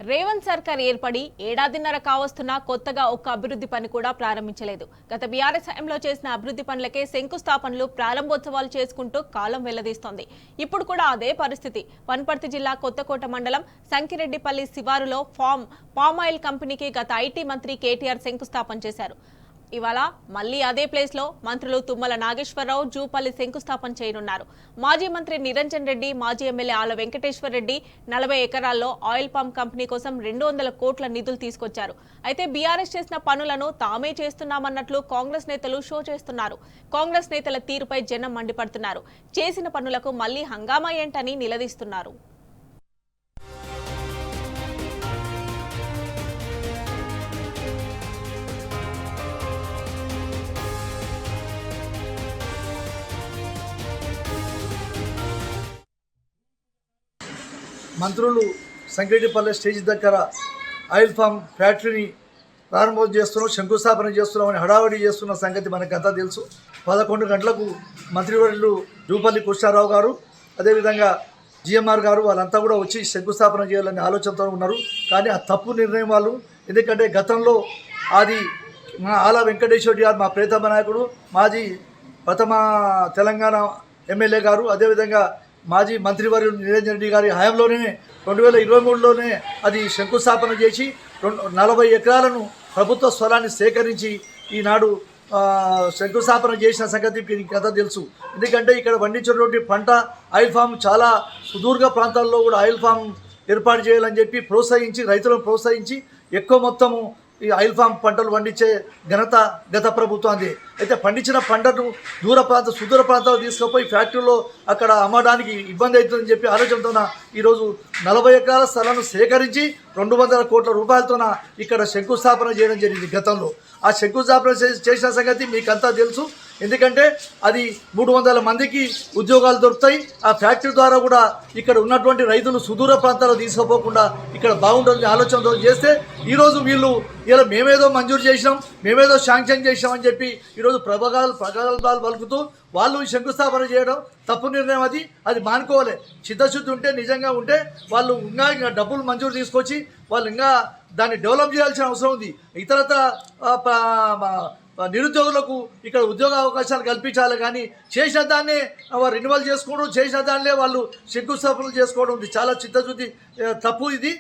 రేవంత్ సర్కార్ ఏర్పడి ఏడాదిన్నర కావస్తున్నా కొత్తగా ఒక్క అభివృద్ధి పని కూడా ప్రారంభించలేదు. గత బీఆర్ఎస్ హయాంలో చేసిన అభివృద్ధి పనులకే శంకుస్థాపనలు, ప్రారంభోత్సవాలు చేసుకుంటూ కాలం వెల్లదీస్తోంది. ఇప్పుడు కూడా అదే పరిస్థితి. వనపర్తి జిల్లా కొత్తకోట మండలం సంకిరెడ్డిపల్లి శివారులో పామాయిల్ కంపెనీకి గత ఐటీ మంత్రి కేటీఆర్ శంకుస్థాపన చేశారు. ఇవాళ మళ్లీ అదే ప్లేస్ లో మంత్రులు తుమ్మల నాగేశ్వరరావు, జూపల్లి శంకుస్థాపన చేయనున్నారు. మాజీ మంత్రి నిరంజన్ రెడ్డి, మాజీ ఎమ్మెల్యే ఆళ్ల వెంకటేశ్వర్ రెడ్డి 40 ఎకరాల్లో ఆయిల్ పంప్ కంపెనీ కోసం 200 కోట్ల నిధులు తీసుకొచ్చారు. అయితే బీఆర్ఎస్ చేసిన పనులను తామే చేస్తున్నామన్నట్లు కాంగ్రెస్ నేతలు షో చేస్తున్నారు. కాంగ్రెస్ నేతల తీరుపై జనం మండిపడుతున్నారు. చేసిన పనులకు మళ్లీ హంగామా ఏంటని నిలదీస్తున్నారు. మంత్రులు సంకిరెడ్డిపల్లి స్టేజ్ దగ్గర ఆయిల్ ఫామ్ ఫ్యాక్టరీని ప్రారంభం చేస్తున్నాం, శంకుస్థాపన చేస్తున్నామని హడావడి చేస్తున్న సంగతి మనకంతా తెలుసు. 11 గంటలకు మంత్రివర్యులు జూపల్లి కృష్ణారావు గారు, అదేవిధంగా జిఎంఆర్ గారు వాళ్ళంతా కూడా వచ్చి శంకుస్థాపన చేయాలనే ఆలోచనతో ఉన్నారు. కానీ ఆ తప్పు నిర్ణయం వాళ్ళు. ఎందుకంటే గతంలో అది మా ఆళ్ల వెంకటేశ్వర గారు, మా ప్రియతమ నాయకుడు, మాజీ ప్రథమ తెలంగాణ ఎమ్మెల్యే గారు, అదేవిధంగా మాజీ మంత్రివర్యులు నిరంజన్ రెడ్డి గారి హయాంలోనే 2023లోనే అది శంకుస్థాపన చేసి 40 ఎకరాలను ప్రభుత్వ స్థలాన్ని సేకరించి ఈనాడు శంకుస్థాపన చేసిన సంగతి కథ తెలుసు. ఎందుకంటే ఇక్కడ పండించినటువంటి పంట ఆయిల్ ఫామ్ చాలా సుదూర్ఘ ప్రాంతాల్లో కూడా ఆయిల్ ఫామ్ ఏర్పాటు చేయాలని చెప్పి ప్రోత్సహించి, రైతులను ప్రోత్సహించి ఎక్కువ మొత్తము ఈ ఆయిల్ ఫామ్ పంటలు పండించే ఘనత గత ప్రభుత్వాన్ని. అయితే పండించిన పంటను సుదూర ప్రాంతాలు తీసుకుపోయి ఫ్యాక్టరీలో అక్కడ అమ్మడానికి ఇబ్బంది అవుతుందని చెప్పి ఆలోచనతోన ఈరోజు 40 ఎకరాల స్థలాన్ని సేకరించి 200 కోట్ల రూపాయలతోన ఇక్కడ శంకుస్థాపన చేయడం జరిగింది గతంలో. ఆ శంకుస్థాపన చేసిన సంగతి మీకంతా తెలుసు. ఎందుకంటే అది 300 మందికి ఉద్యోగాలు దొరుకుతాయి. ఆ ఫ్యాక్టరీ ద్వారా కూడా ఇక్కడ ఉన్నటువంటి రైతులు సుదూర ప్రాంతాలకు తీసుకుపోకుండా ఇక్కడ బాగుంటుందని ఆలోచనతో చేస్తే ఈరోజు వీళ్ళు ఇలా మేమేదో మంజూరు చేసినాం, మేమేదో శాంక్షన్ చేసినాం అని చెప్పి ఈరోజు ప్రగల్భాలు పలుకుతూ వాళ్ళు శంకుస్థాపన చేయడం తప్పు నిర్ణయం. అది మానుకోవాలి. చిత్తశుద్ధి ఉంటే, నిజంగా ఉంటే వాళ్ళు ఇంకా డబ్బులు మంజూరు తీసుకొచ్చి వాళ్ళు ఇంకా దాన్ని డెవలప్ చేయాల్సిన అవసరం ఉంది. ఇతరత్ర నిరుద్యోగులకు ఇక్కడ ఉద్యోగ అవకాశాలు కల్పించాలి. కానీ చేసిన దాన్నే రెన్యువల్ చేసుకోవడం, చేసిన దాన్నే వాళ్ళు శంకుస్థాపనలు చేసుకోవడం ఉంది. చాలా చిత్తశుద్ధి తప్పు ఇది.